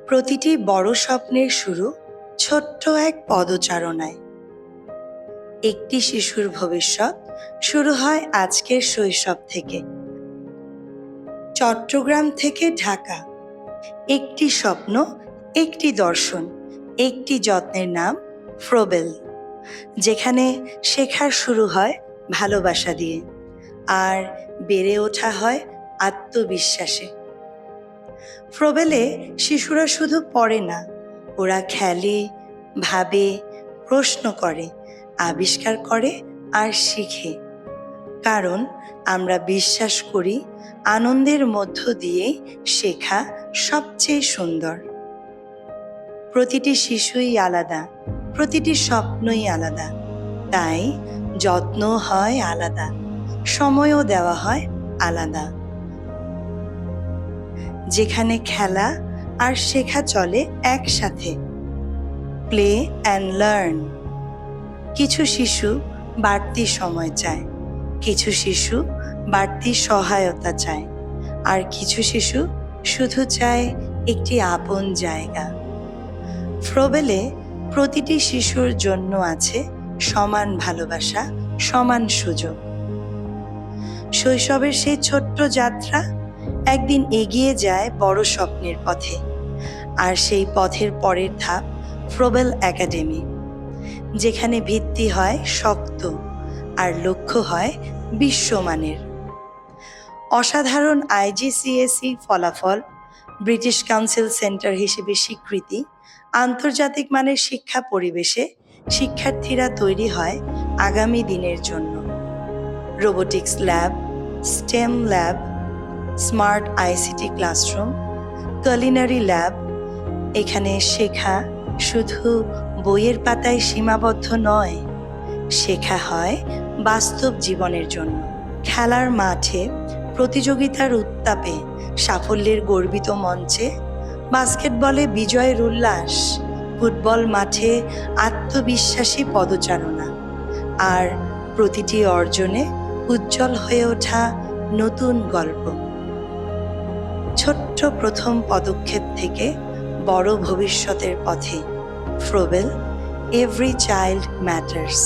প্রতিটি বড় স্বপ্নের শুরু ছোট্ট এক পদচারণায়। একটি শিশুর ভবিষ্যৎ শুরু হয় আজকের শৈশব থেকে। চট্টগ্রাম থেকে ঢাকা, একটি স্বপ্ন, একটি দর্শন, একটি যত্নের নাম ফ্রোবেল, যেখানে শেখার শুরু হয় ভালোবাসা দিয়ে আর বেড়ে ওঠা হয় আত্মবিশ্বাসে। ফ্রোবেলে শিশুরা শুধু পড়ে না, ওরা খেলে, ভাবে, প্রশ্ন করে, আবিষ্কার করে আর শিখে। কারণ আমরা বিশ্বাস করি আনন্দের মধ্য দিয়ে শেখা সবচেয়ে সুন্দর। প্রতিটি শিশুই আলাদা, প্রতিটি স্বপ্নই আলাদা, তাই যত্ন হয় আলাদা, সময়ও দেওয়া হয় আলাদা। যেখানে খেলা আর শেখা চলে একসাথে, প্লে অ্যান্ড লার্ন। কিছু শিশু বাড়তি সময় চায়, কিছু শিশু বাড়তি সহায়তা চায়, আর কিছু শিশু শুধু চায় একটি আপন জায়গা। ফ্রোবেলে প্রতিটি শিশুর জন্য আছে সমান ভালোবাসা, সমান সুযোগ। শৈশবের সেই ছোট্ট যাত্রা একদিন এগিয়ে যায় বড় স্বপ্নের পথে, আর সেই পথের পরের ধাপ ফ্রোবেল একাডেমি, যেখানে ভিত্তি হয় শক্ত আর লক্ষ্য হয় বিশ্বমানের। অসাধারণ IGCSE ফলাফল, ব্রিটিশ কাউন্সিল সেন্টার হিসেবে স্বীকৃতি, আন্তর্জাতিক মানের শিক্ষা পরিবেশে শিক্ষার্থীরা তৈরি হয় আগামী দিনের জন্য। Robotics lab, stem lab, smart ICT classroom, culinary lab. এখানে শেখা শুধু বইয়ের পাতায় সীমাবদ্ধ নয়, শেখা হয় বাস্তব জীবনের জন্য। খেলার মাঠে প্রতিযোগিতার উত্তাপে, সাফল্যের গর্বিত মঞ্চে, বাস্কেটবলে বিজয়ের উল্লাস, ফুটবল মাঠে আত্মবিশ্বাসী পদচারণা, আর প্রতিটি অর্জনে উজ্জ্বল হয়ে ওঠা নতুন গল্প। ছোট্ট প্রথম পদক্ষেপ থেকে বড় ভবিষ্যতের পথে ফ্রোবেল, এভরি চাইল্ড ম্যাটার্স।